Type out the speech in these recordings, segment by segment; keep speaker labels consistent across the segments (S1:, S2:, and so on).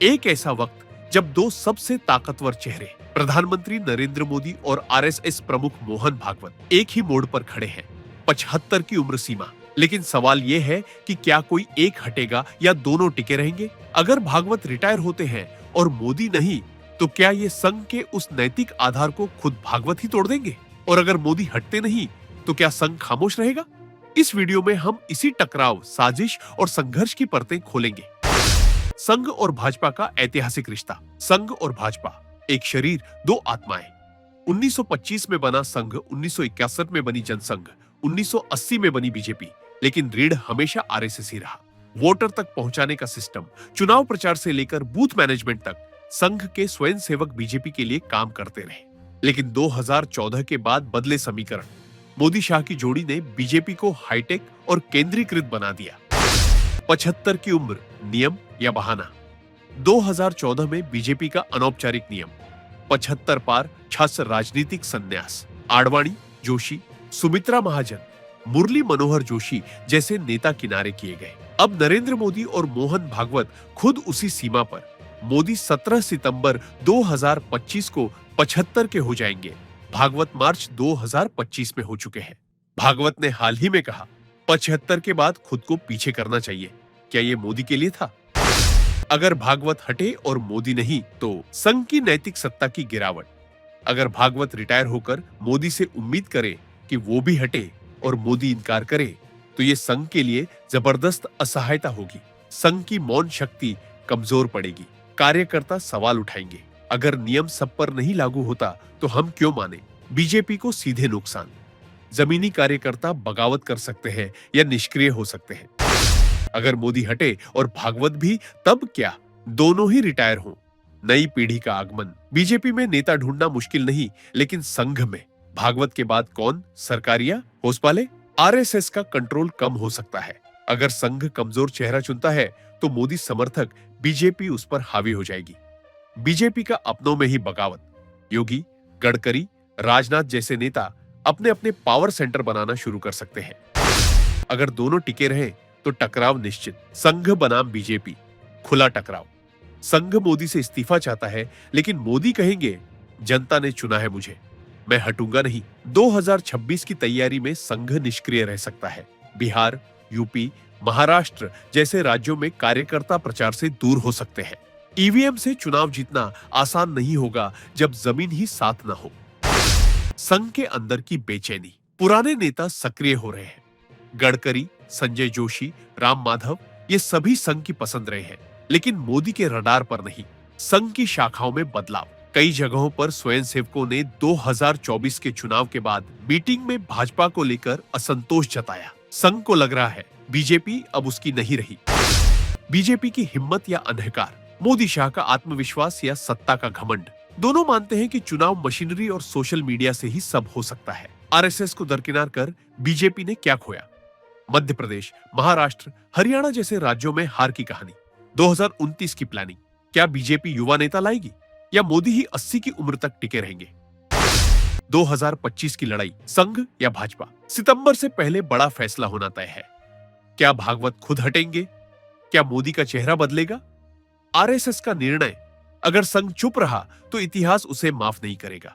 S1: एक ऐसा वक्त जब दो सबसे ताकतवर चेहरे प्रधानमंत्री नरेंद्र मोदी और आरएसएस प्रमुख मोहन भागवत एक ही मोड़ पर खड़े हैं। 75 की उम्र सीमा, लेकिन सवाल यह है कि क्या कोई एक हटेगा या दोनों टिके रहेंगे। अगर भागवत रिटायर होते हैं और मोदी नहीं, तो क्या ये संघ के उस नैतिक आधार को खुद भागवत ही तोड़ देंगे? और अगर मोदी हटते नहीं, तो क्या संघ खामोश रहेगा? इस वीडियो में हम इसी टकराव, साजिश और संघर्ष की परतें खोलेंगे। संघ और भाजपा का ऐतिहासिक रिश्ता। संघ और भाजपा एक शरीर, दो आत्माएं। 1925 में बना संघ, 1961 में बनी जनसंघ, 1980 में बनी बीजेपी, लेकिन रीढ़ हमेशा आरएसएस ही रहा। वोटर तक पहुंचाने का सिस्टम, चुनाव प्रचार से लेकर बूथ मैनेजमेंट तक संघ के स्वयंसेवक बीजेपी के लिए काम करते रहे। लेकिन 2014 के बाद बदले समीकरण। मोदी शाह की जोड़ी ने बीजेपी को हाईटेक और केंद्रीकृत बना दिया। 75 की उम्र, नियम या बहाना? 2014 में बीजेपी का अनौपचारिक नियम, 75 पार छात्र राजनीतिक संन्यास। आडवाणी, जोशी, सुमित्रा महाजन, मुरली मनोहर जोशी जैसे नेता किनारे किए गए। अब नरेंद्र मोदी और मोहन भागवत खुद उसी सीमा पर। मोदी 17 सितंबर 2025 को 75 के हो जाएंगे। भागवत मार्च 2025 में हो चुके हैं। भागवत ने हाल ही में कहा, 75 के बाद खुद को पीछे करना चाहिए। क्या ये मोदी के लिए था? अगर भागवत हटे और मोदी नहीं, तो संघ की नैतिक सत्ता की गिरावट। अगर भागवत रिटायर होकर मोदी से उम्मीद करे कि वो भी हटे और मोदी इनकार करे, तो ये संघ के लिए जबरदस्त असहायता होगी। संघ की मौन शक्ति कमजोर पड़ेगी। कार्यकर्ता सवाल उठाएंगे। अगर नियम सब पर नहीं लागू होता, तो हम क्यों माने? बीजेपी को सीधे नुकसान। जमीनी कार्यकर्ता बगावत कर सकते हैं या निष्क्रिय हो सकते हैं। अगर मोदी हटे और भागवत भी, तब क्या? दोनों ही रिटायर हों। नई पीढ़ी का आगमन। बीजेपी में नेता ढूंढना मुश्किल नहीं, लेकिन संघ में भागवत के बाद कौन? सरकारिया, होसपाले? आरएसएस का कंट्रोल कम हो सकता है। अगर संघ कमजोर चेहरा चुनता है, तो मोदी समर्थक बीजेपी उस पर हावी हो जाएगी। बीजेपी का अपनों में ही बगावत। योगी, गडकरी, राजनाथ जैसे नेता अपने अपने पावर सेंटर बनाना शुरू कर सकते हैं। अगर दोनों टिके रहे, तो टकराव निश्चित। संघ बनाम बीजेपी, खुला टकराव। संघ मोदी से इस्तीफा चाहता है, लेकिन मोदी कहेंगे, जनता ने चुना है मुझे, मैं हटूंगा नहीं। 2026 की तैयारी में संघ निष्क्रिय रह सकता है। बिहार, यूपी, महाराष्ट्र जैसे राज्यों में कार्यकर्ता प्रचार से दूर हो सकते हैं। ईवीएम से चुनाव जीतना आसान नहीं होगा जब जमीन ही साथ न हो। संघ के अंदर की बेचैनी। पुराने नेता सक्रिय हो रहे हैं। गडकरी, संजय जोशी, राम माधव, ये सभी संघ की पसंद रहे हैं, लेकिन मोदी के रडार पर नहीं। संघ की शाखाओं में बदलाव। कई जगहों पर स्वयंसेवकों ने 2024 के चुनाव के बाद मीटिंग में भाजपा को लेकर असंतोष जताया। संघ को लग रहा है बीजेपी अब उसकी नहीं रही। बीजेपी की हिम्मत या अहंकार, मोदी शाह का आत्मविश्वास या सत्ता का घमंड। दोनों मानते हैं कि चुनाव मशीनरी और सोशल मीडिया से ही सब हो सकता है। आरएसएस को दरकिनार कर बीजेपी ने क्या खोया? मध्य प्रदेश, महाराष्ट्र, हरियाणा जैसे राज्यों में हार की कहानी। 2029 की प्लानिंग। क्या बीजेपी युवा नेता लाएगी या मोदी ही 80 की उम्र तक टिके रहेंगे? 2025 की लड़ाई, संघ या भाजपा? सितंबर से पहले बड़ा फैसला होना तय है। क्या भागवत खुद हटेंगे? क्या मोदी का चेहरा बदलेगा? आरएसएस का निर्णय, अगर संघ चुप रहा तो इतिहास उसे माफ नहीं करेगा।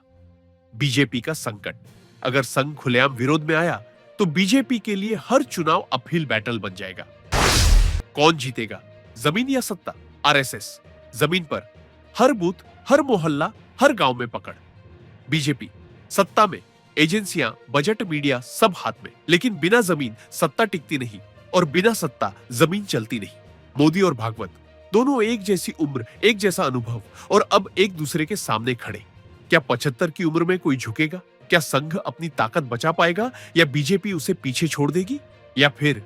S1: बीजेपी का संकट, अगर संघ खुलेआम विरोध में आया, तो बीजेपी के लिए हर चुनाव अपहिल बैटल बन जाएगा। कौन जीतेगा, जमीन या सत्ता? आरएसएस जमीन पर, हर बूथ, हर मोहल्ला, हर गांव में पकड़। बीजेपी सत्ता में, एजेंसियां, बजट, मीडिया सब हाथ में, लेकिन बिना जमीन सत्ता टिकती नहीं और बिना सत्ता जमीन चलती नहीं। मोदी और भागवत दोनों एक जैसी उम्र, एक जैसा अनुभव और अब एक दूसरे के सामने खड़े। क्या 75 की उम्र में कोई झुकेगा? क्या संघ अपनी ताकत बचा पाएगा या बीजेपी उसे पीछे छोड़ देगी? या फिर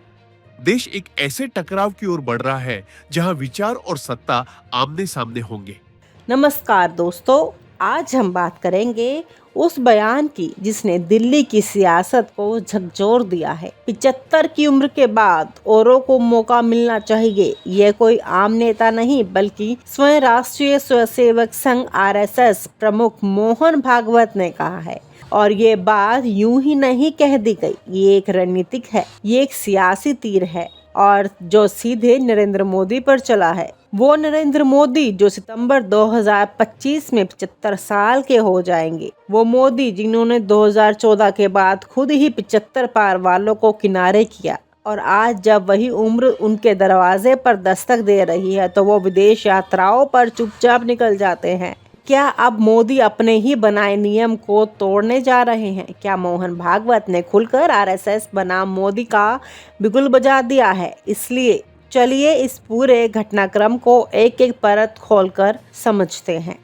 S1: देश एक ऐसे टकराव की ओर बढ़ रहा है जहां विचार और सत्ता आमने सामने होंगे?
S2: नमस्कार दोस्तों, आज हम बात करेंगे उस बयान की जिसने दिल्ली की सियासत को झकझोर दिया है। 75 की उम्र के बाद औरों को मौका मिलना चाहिए, यह कोई आम नेता नहीं बल्कि स्वयं राष्ट्रीय स्वयंसेवक संघ आरएसएस प्रमुख मोहन भागवत ने कहा है। और ये बात यूं ही नहीं कह दी गई, ये एक रणनीतिक है, ये एक सियासी तीर है और जो सीधे नरेंद्र मोदी पर चला है। वो नरेंद्र मोदी जो सितंबर 2025 में 75 साल के हो जाएंगे। वो मोदी जिन्होंने 2014 के बाद खुद ही 75 पार वालों को किनारे किया, और आज जब वही उम्र उनके दरवाजे पर दस्तक दे रही है तो वो विदेश यात्राओं पर चुपचाप निकल जाते हैं। क्या अब मोदी अपने ही बनाए नियम को तोड़ने जा रहे हैं? क्या मोहन भागवत ने खुलकर आरएसएस बनाम मोदी का बिगुल बजा दिया है? इसलिए चलिए इस पूरे घटनाक्रम को एक एक परत खोलकर समझते हैं।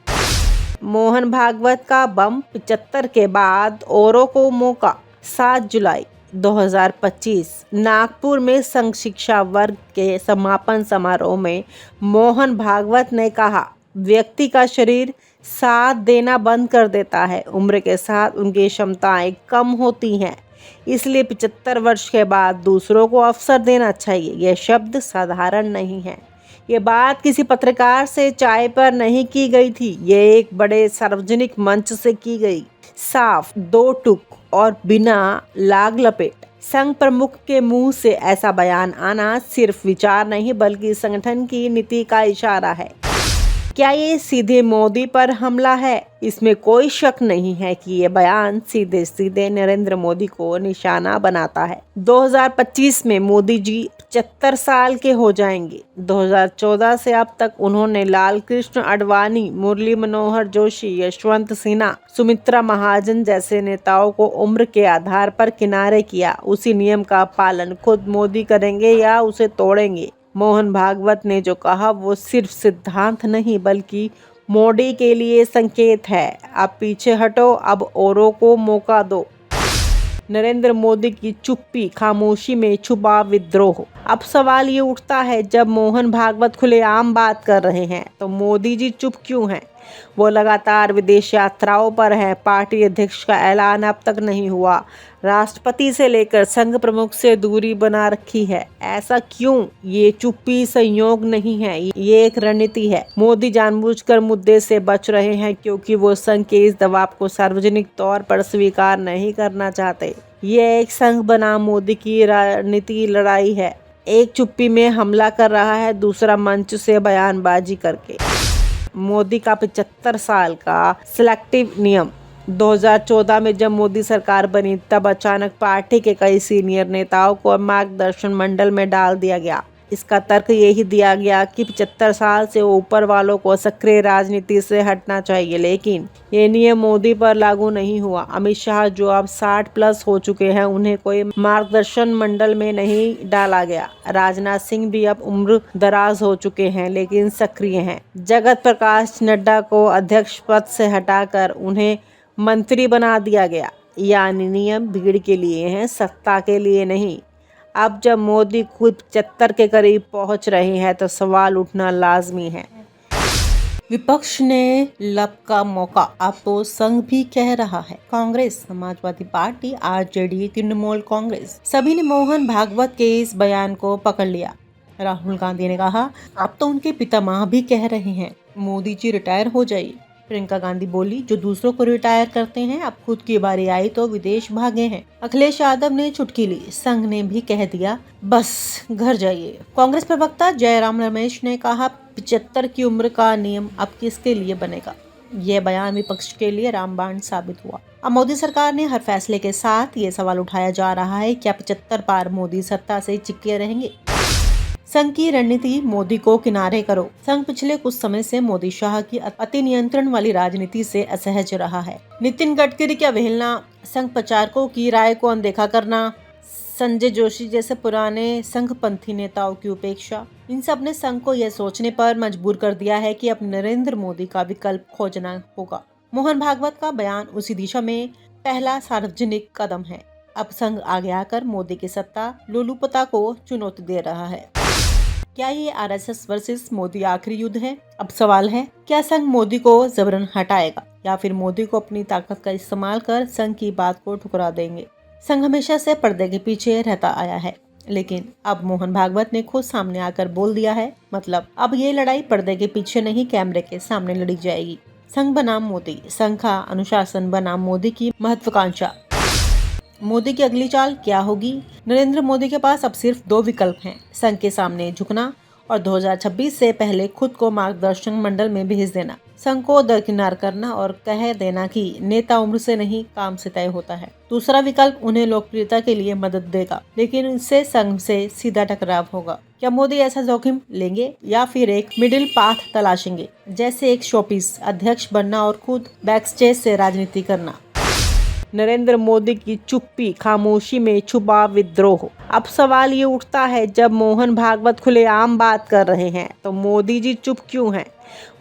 S2: मोहन भागवत का बम 75 के बाद औरों को मौका। 7 जुलाई 2025 नागपुर में संघ शिक्षा वर्ग के समापन समारोह में मोहन भागवत ने कहा, व्यक्ति का शरीर साथ देना बंद कर देता है। उम्र के साथ उनकी क्षमताएं कम होती हैं, इसलिए 75 वर्ष के बाद दूसरों को अवसर देना चाहिए। यह शब्द साधारण नहीं है। ये बात किसी पत्रकार से चाय पर नहीं की गई थी, ये एक बड़े सार्वजनिक मंच से की गई। साफ, दो टूक और बिना लाग लपेट। संघ प्रमुख के मुंह से ऐसा बयान आना सिर्फ विचार नहीं बल्कि संगठन की नीति का इशारा है। क्या ये सीधे मोदी पर हमला है? इसमें कोई शक नहीं है कि ये बयान सीधे सीधे नरेंद्र मोदी को निशाना बनाता है। 2025 में मोदी जी 75 साल के हो जाएंगे। 2014 से अब तक उन्होंने लाल कृष्ण आडवाणी, मुरली मनोहर जोशी, यशवंत सिन्हा, सुमित्रा महाजन जैसे नेताओं को उम्र के आधार पर किनारे किया। उसी नियम का पालन खुद मोदी करेंगे या उसे तोड़ेंगे? मोहन भागवत ने जो कहा वो सिर्फ सिद्धांत नहीं बल्कि मोदी के लिए संकेत है। अब पीछे हटो, अब औरों को मौका दो। नरेंद्र मोदी की चुप्पी, खामोशी में छुपा विद्रोह। अब सवाल ये उठता है, जब मोहन भागवत खुलेआम बात कर रहे हैं तो मोदी जी चुप क्यों हैं? वो लगातार विदेश यात्राओं पर हैं। पार्टी अध्यक्ष का ऐलान अब तक नहीं हुआ। राष्ट्रपति से लेकर संघ प्रमुख से दूरी बना रखी है। ऐसा क्यों? ये चुप्पी संयोग नहीं है, ये एक रणनीति है। मोदी जानबूझकर मुद्दे से बच रहे हैं क्योंकि वो संघ के इस दबाव को सार्वजनिक तौर पर स्वीकार नहीं करना चाहते। ये एक संघ बनाम मोदी की रणनीति लड़ाई है। एक चुप्पी में हमला कर रहा है, दूसरा मंच से बयानबाजी करके। मोदी का 75 साल का सिलेक्टिव नियम। 2014 में जब मोदी सरकार बनी तब अचानक पार्टी के कई सीनियर नेताओं को मार्गदर्शन मंडल में डाल दिया गया। इसका तर्क यही दिया गया कि 75 साल से ऊपर वालों को सक्रिय राजनीति से हटना चाहिए, लेकिन ये नियम मोदी पर लागू नहीं हुआ। अमित शाह जो अब 60 प्लस हो चुके हैं, उन्हें कोई मार्गदर्शन मंडल में नहीं डाला गया। राजनाथ सिंह भी अब उम्र दराज हो चुके हैं लेकिन सक्रिय हैं। जगत प्रकाश नड्डा को अध्यक्ष पद से हटाकर उन्हें मंत्री बना दिया गया। यानी नियम भीड़ के लिए हैं, सत्ता के लिए नहीं। अब जब मोदी खुद 75 के करीब पहुंच रहे हैं तो सवाल उठना लाजमी है। विपक्ष ने लब का मौका, अब तो संघ भी कह रहा है। कांग्रेस, समाजवादी पार्टी, आरजेडी, तृणमूल कांग्रेस सभी ने मोहन भागवत के इस बयान को पकड़ लिया। राहुल गांधी ने कहा, अब तो उनके पितामह भी कह रहे हैं मोदी जी रिटायर हो जाइए। प्रियंका गांधी बोली, जो दूसरों को रिटायर करते हैं अब खुद की बारी आई तो विदेश भागे हैं। अखिलेश यादव ने चुटकी ली, संघ ने भी कह दिया बस घर जाइए। कांग्रेस प्रवक्ता जयराम रमेश ने कहा, 75 की उम्र का नियम अब किसके लिए बनेगा? यह बयान विपक्ष के लिए रामबाण साबित हुआ। अब मोदी सरकार ने हर फैसले के साथ ये सवाल उठाया जा रहा है, क्या 75 पार मोदी सत्ता से चिपके रहेंगे? संघ की रणनीति, मोदी को किनारे करो। संघ पिछले कुछ समय से मोदी शाह की अति नियंत्रण वाली राजनीति से असहज रहा है। नितिन गडकरी की अवहेलना, संघ प्रचारकों की राय को अनदेखा करना, संजय जोशी जैसे पुराने संघपंथी नेताओं की उपेक्षा, इन सब ने संघ को यह सोचने पर मजबूर कर दिया है कि अब नरेंद्र मोदी का विकल्प खोजना होगा। मोहन भागवत का बयान उसी दिशा में पहला सार्वजनिक कदम है। अब संघ आगे आकर मोदी की सत्ता लोलुपता को चुनौती दे रहा है। क्या ये आरएसएस वर्सेस मोदी आखिरी युद्ध है? अब सवाल है, क्या संघ मोदी को जबरन हटाएगा या फिर मोदी को अपनी ताकत का इस्तेमाल कर संघ की बात को ठुकरा देंगे? संघ हमेशा से पर्दे के पीछे रहता आया है, लेकिन अब मोहन भागवत ने खुद सामने आकर बोल दिया है। मतलब अब ये लड़ाई पर्दे के पीछे नहीं, कैमरे के सामने लड़ी जाएगी। संघ बनाम मोदी, संघ का अनुशासन बनाम मोदी की महत्वाकांक्षा। मोदी की अगली चाल क्या होगी? नरेंद्र मोदी के पास अब सिर्फ 2 विकल्प हैं, संघ के सामने झुकना और 2026 से पहले खुद को मार्गदर्शन मंडल में भेज देना, संघ को दरकिनार करना और कह देना कि नेता उम्र से नहीं काम से तय होता है। दूसरा विकल्प उन्हें लोकप्रियता के लिए मदद देगा, लेकिन इससे संघ से सीधा टकराव होगा। क्या मोदी ऐसा जोखिम लेंगे या फिर एक मिडिल पाथ तलाशेंगे, जैसे एक शोपीस अध्यक्ष बनना और खुद बैकस्टेज से राजनीति करना? नरेंद्र मोदी की चुप्पी, खामोशी में छुपा विद्रोह। अब सवाल ये उठता है, जब मोहन भागवत खुलेआम बात कर रहे हैं तो मोदी जी चुप क्यों हैं?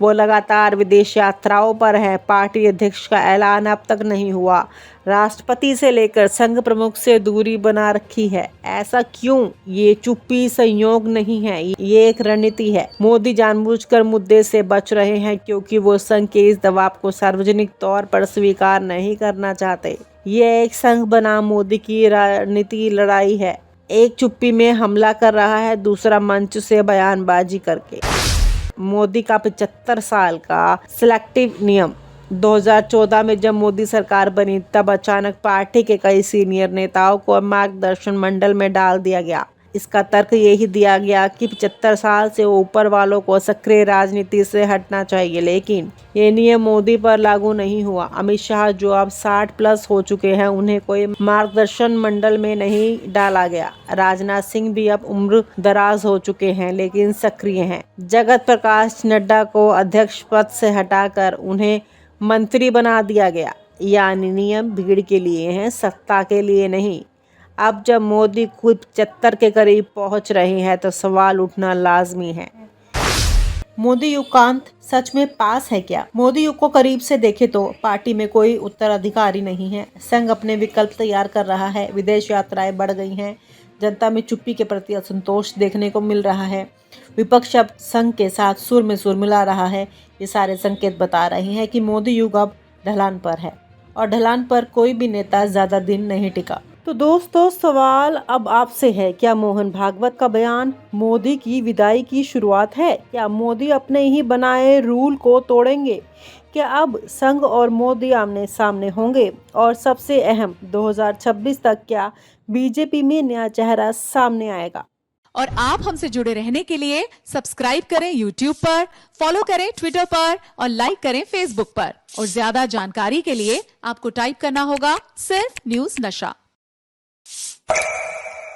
S2: वो लगातार विदेश यात्राओं पर हैं। पार्टी अध्यक्ष का ऐलान अब तक नहीं हुआ। राष्ट्रपति से लेकर संघ प्रमुख से दूरी बना रखी है। ऐसा क्यों? ये चुप्पी संयोग नहीं है, ये एक रणनीति है। मोदी जानबूझकर मुद्दे से बच रहे हैं क्योंकि वो संघ के इस दबाव को सार्वजनिक तौर पर स्वीकार नहीं करना चाहते। ये एक संघ बनाम मोदी की रणनीति लड़ाई है। एक चुप्पी में हमला कर रहा है, दूसरा मंच से बयानबाजी करके। मोदी का 75 साल का सिलेक्टिव नियम। 2014 में जब मोदी सरकार बनी तब अचानक पार्टी के कई सीनियर नेताओं को मार्गदर्शन मंडल में डाल दिया गया। इसका तर्क यही दिया गया कि 75 साल से ऊपर वालों को सक्रिय राजनीति से हटना चाहिए, लेकिन ये नियम मोदी पर लागू नहीं हुआ। अमित शाह जो अब 60+ हो चुके हैं, उन्हें कोई मार्गदर्शन मंडल में नहीं डाला गया। राजनाथ सिंह भी अब उम्र दराज हो चुके हैं लेकिन सक्रिय हैं। जगत प्रकाश नड्डा को अध्यक्ष पद से हटाकर उन्हें मंत्री बना दिया गया। यानी नियम भीड़ के लिए हैं, सत्ता के लिए नहीं। अब जब मोदी खुद 75 के करीब पहुंच रहे हैं तो सवाल उठना लाजमी है, मोदी युगांत सच में पास है क्या? मोदी युग को करीब से देखे तो पार्टी में कोई उत्तराधिकारी नहीं है। संघ अपने विकल्प तैयार कर रहा है। विदेश यात्राएं बढ़ गई हैं। जनता में चुप्पी के प्रति असंतोष देखने को मिल रहा है। विपक्ष अब संघ के साथ सुर में सुर मिला रहा है। ये सारे संकेत बता रहे हैं कि मोदी युग अब ढलान पर है और ढलान पर कोई भी नेता ज्यादा दिन नहीं टिका। तो दोस्तों, सवाल अब आपसे है, क्या मोहन भागवत का बयान मोदी की विदाई की शुरुआत है? क्या मोदी अपने ही बनाए रूल को तोड़ेंगे? क्या अब संघ और मोदी आमने सामने होंगे? और सबसे अहम, 2026 तक क्या बीजेपी में नया चेहरा सामने आएगा?
S3: और आप हमसे जुड़े रहने के लिए सब्सक्राइब करें YouTube पर, फॉलो करें Twitter पर और लाइक करें Facebook पर। और ज्यादा जानकारी के लिए आपको टाइप करना होगा सिर्फ न्यूज़ नशा।